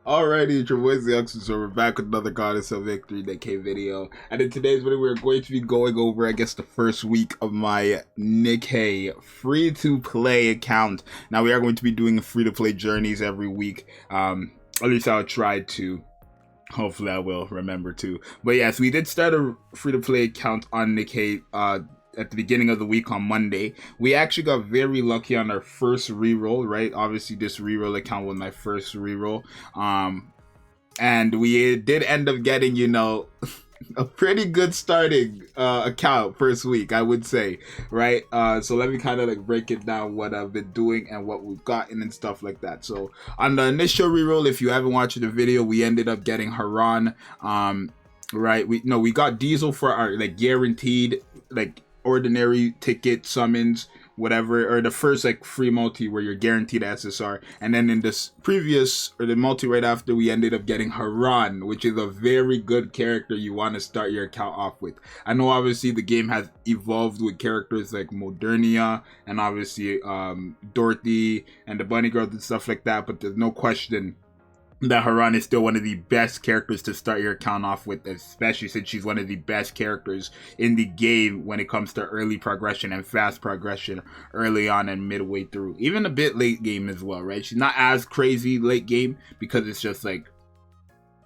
Alrighty, it's your boy Zxous, so we're back with another Goddess of Victory Nikke video. And in today's video, we're going to be going over, I guess, the first week of my Nikke free-to-play account. Now, we are going to be doing free-to-play journeys every week. At least I'll try to. Hopefully, I will remember to. But yes, we did start a free-to-play account on Nikke, at the beginning of the week on Monday. We actually got very lucky on our first reroll, right? Obviously this reroll account was my first reroll. And we did end up getting, you know, a pretty good starting account first week, I would say, right? So let me kind of like break it down what I've been doing and what we've gotten and stuff like that. So on the initial reroll, if you haven't watched the video, we ended up getting Haran, right? We got Diesel for our like guaranteed like ordinary ticket summons, whatever, or the first like free multi where you're guaranteed SSR. And then in this previous, or the multi right after, we ended up getting Haran, which is a very good character you want to start your account off with. I know obviously the game has evolved with characters like Modernia and obviously Dorothy and the Bunny Girls and stuff like that, but there's no question that Haran is still one of the best characters to start your account off with, especially since she's one of the best characters in the game when it comes to early progression and fast progression early on and midway through. Even a bit late game as well, right? She's not as crazy late game because it's just like,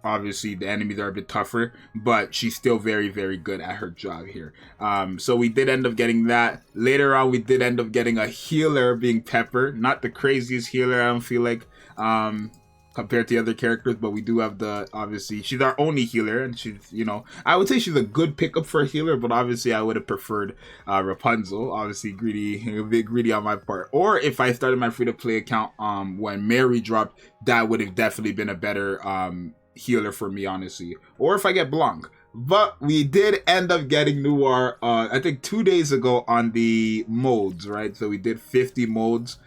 obviously the enemies are a bit tougher, but she's still very, very good at her job here. So we did end up getting that. Later on, we did end up getting a healer being Pepper. Not the craziest healer, I don't feel like, compared to other characters, but we do have obviously she's our only healer, and she's, you know, I would say she's a good pickup for a healer, but obviously I would have preferred Rapunzel. Obviously a bit greedy on my part. Or if I started my free-to-play account when Mary dropped, that would have definitely been a better healer for me, honestly. Or if I get Blanc. But we did end up getting Noir I think 2 days ago on the modes, right? So we did 50 modes.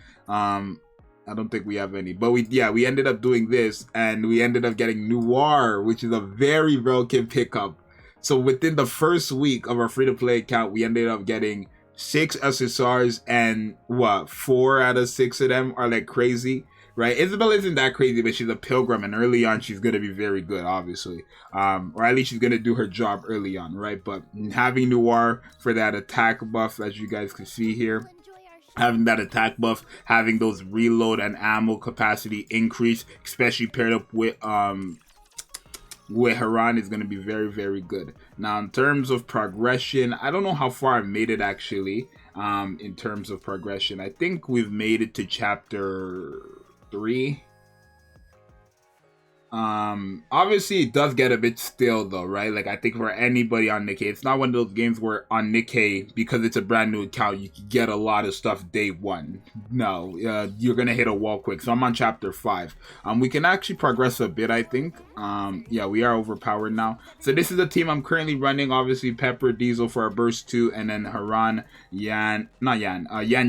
I don't think we have any, but we ended up doing this, and we ended up getting Noir, which is a very broken pickup. So within the first week of our free-to-play account, we ended up getting 6 SSRs, and 4 out of 6 of them are like crazy, right? Isabel isn't that crazy, but she's a pilgrim, and early on she's gonna be very good, obviously, or at least she's gonna do her job early on, right? But having Noir for that attack buff, as you guys can see here, having that attack buff, having those reload and ammo capacity increase, especially paired up with Haran, is going to be very, very good. Now, in terms of progression, I don't know how far I've made it actually. In terms of progression, I think we've made it to chapter 3. Obviously it does get a bit still though, right? Like I think for anybody on Nikke, it's not one of those games where on Nikke, because it's a brand new account, you can get a lot of stuff day one. No, you're gonna hit a wall quick. So I'm on chapter 5. We can actually progress a bit, I think. Yeah, we are overpowered now. So this is the team I'm currently running. Obviously Pepper, Diesel for our burst 2, and then Haran, Yan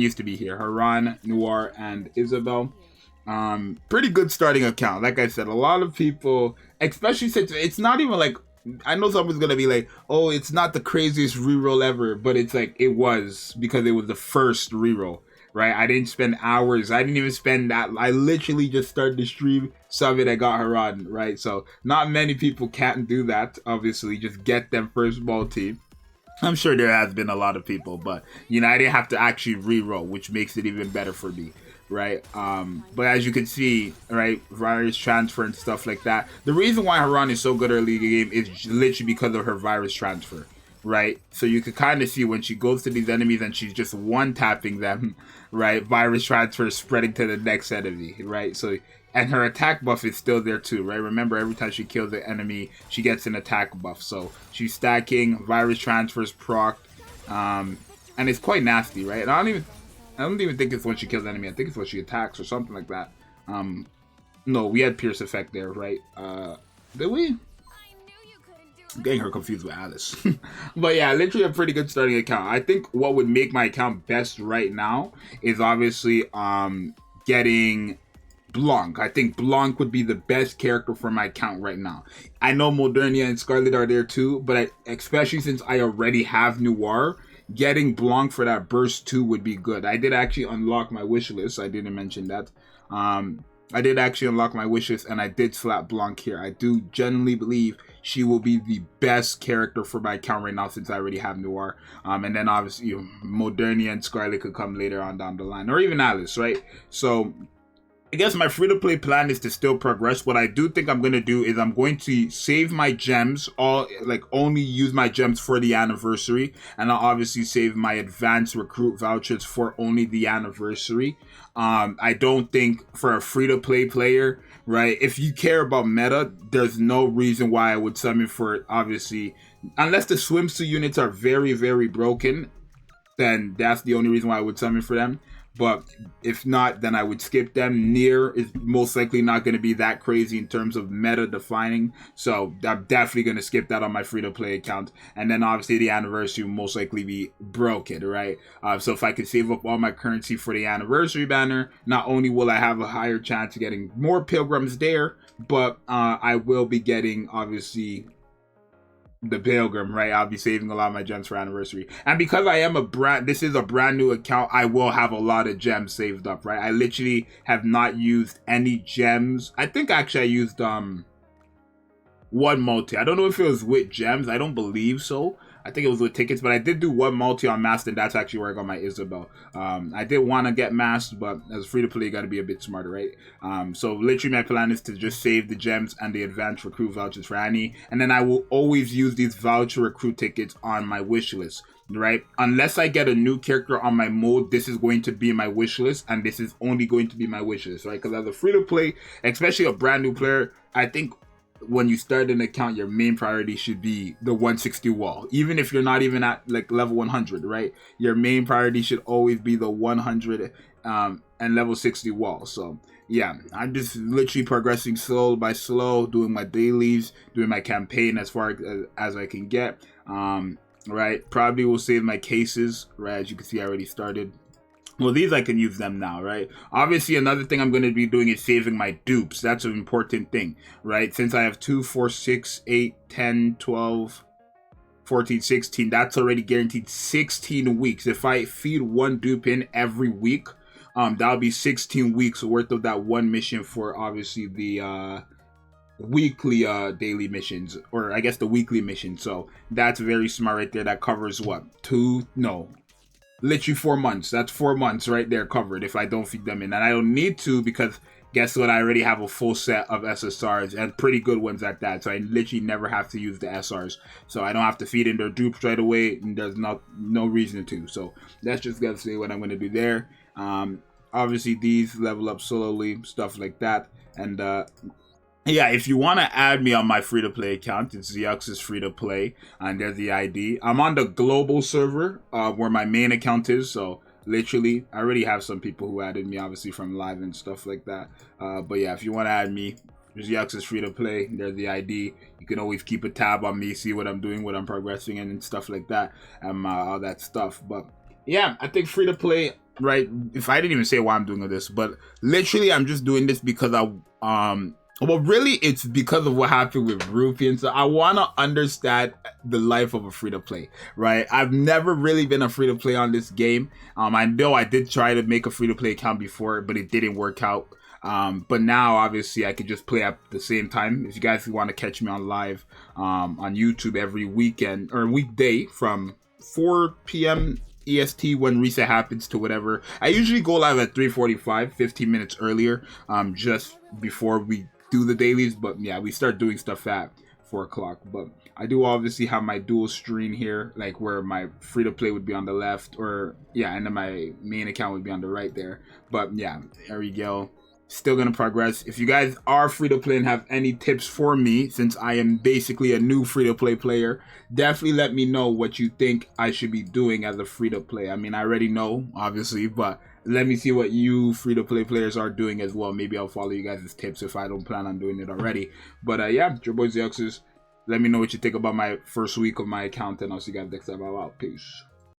used to be here. Haran, Noir, and Isabel. Pretty good starting account. Like I said, a lot of people, especially since it's not even like, I know someone's gonna be like, oh, it's not the craziest reroll ever, but it's like, it was, because it was the first reroll, right? I didn't spend hours. I didn't even spend that. I literally just started the stream, saw it, I got Haran, right? So not many people can do that. Obviously, just get them first multi. I'm sure there has been a lot of people, but you know, I didn't have to actually reroll, which makes it even better for me, right? But as you can see, right, virus transfer and stuff like that. The reason why Haran is so good early in the game is literally because of her virus transfer, right? So you could kind of see when she goes to these enemies and she's just one-tapping them, right? Virus transfer is spreading to the next enemy, right? So, and her attack buff is still there too, right? Remember, every time she kills the enemy, she gets an attack buff. So she's stacking, virus transfers proc, and it's quite nasty, right? And I don't even think it's when she kills the enemy. I think it's when she attacks or something like that. No, we had Pierce effect there, right? Did we? I'm getting her confused with Alice. But yeah, literally a pretty good starting account. I think what would make my account best right now is obviously getting Blanc. I think Blanc would be the best character for my account right now. I know Modernia and Scarlet are there too, but especially since I already have Noir, getting Blanc for that burst 2 would be good. I did actually unlock my wish list. I didn't mention that. I did actually unlock my wishes, and I did slap Blanc here. I do genuinely believe she will be the best character for my account right now, since I already have Noir. And then obviously Modernia and Scarlet could come later on down the line, or even Alice, right? So I guess my free-to-play plan is to still progress. What I do think I'm going to do is I'm going to save my gems, only use my gems for the anniversary. And I'll obviously save my advanced recruit vouchers for only the anniversary. I don't think for a free-to-play player, right, if you care about meta, there's no reason why I would summon for it, obviously. Unless the swimsuit units are very, very broken, then that's the only reason why I would summon for them. But if not, then I would skip them. Nier is most likely not going to be that crazy in terms of meta defining. So I'm definitely going to skip that on my free-to-play account. And then obviously the anniversary will most likely be broken, right? So if I could save up all my currency for the anniversary banner, not only will I have a higher chance of getting more pilgrims there, but I will be getting, obviously, the pilgrim, right? I'll be saving a lot of my gems for anniversary. And because I am this is a brand new account, I will have a lot of gems saved up, right? I literally have not used any gems. I think actually I used one multi. I don't know if it was with gems. I don't believe so. I think it was with tickets, but I did do one multi on masked, and that's actually where I got my Isabel. I did want to get masked, but as free to play, you got to be a bit smarter, right? So literally my plan is to just save the gems and the advanced recruit vouchers for Annie, and then I will always use these voucher recruit tickets on my wish list, right? Unless I get a new character on my mode, this is going to be my wish list, and this is only going to be my wish list, right? Because as a free to play, especially a brand new player, I think when you start an account, your main priority should be the 160 wall. Even if you're not even at like level 100, right? Your main priority should always be the 100 and level 60 wall. So yeah, I'm just literally progressing slow by slow, doing my dailies, doing my campaign as far as I can get. Right, probably will save my cases, right? As you can see, I already started. Well, these I can use them now, right? Obviously, another thing I'm going to be doing is saving my dupes. That's an important thing, right? Since I have 2, 4, 6, 8, 10, 12, 14, 16, that's already guaranteed 16 weeks. If I feed one dupe in every week, that'll be 16 weeks worth of that one mission for obviously the weekly daily missions, or I guess the weekly mission. So that's very smart right there. That covers what? Literally 4 months. That's 4 months right there covered if I don't feed them in. And I don't need to, because guess what? I already have a full set of SSRs, and pretty good ones at that. So I literally never have to use the SRs. So I don't have to feed in their dupes right away, and there's no reason to. So that's just gonna say what I'm gonna do there. Obviously these level up slowly, stuff like that. And yeah, if you want to add me on my free-to-play account, it's Zxous free-to-play, and there's the ID. I'm on the global server, where my main account is, so literally, I already have some people who added me, obviously, from live and stuff like that. But yeah, if you want to add me, Zxous free-to-play, there's the ID. You can always keep a tab on me, see what I'm doing, what I'm progressing in, and stuff like that, all that stuff. But yeah, I think free-to-play, right, if I didn't even say why I'm doing this, but literally, I'm just doing this because well, really, it's because of what happened with Rupee, and so I want to understand the life of a free-to-play, right? I've never really been a free-to-play on this game. I know I did try to make a free-to-play account before, but it didn't work out. But now, obviously, I could just play at the same time. If you guys want to catch me on live on YouTube every weekend, or weekday from 4 p.m. EST when reset happens to whatever. I usually go live at 3:45, 15 minutes earlier, just before we do the dailies. But yeah, we start doing stuff at 4 o'clock. But I do obviously have my dual screen here, like where my free to play would be on the left, or yeah, and then my main account would be on the right there. But yeah, there we go. Still gonna progress. If you guys are free to play and have any tips for me, since I am basically a new free to play player, definitely let me know what you think I should be doing as a free to play. I mean, I already know, obviously, but let me see what you free to play players are doing as well. Maybe I'll follow you guys' tips if I don't plan on doing it already. But yeah, your boy Zxous. Let me know what you think about my first week of my account, and I'll see you guys next time. I'm out. Peace.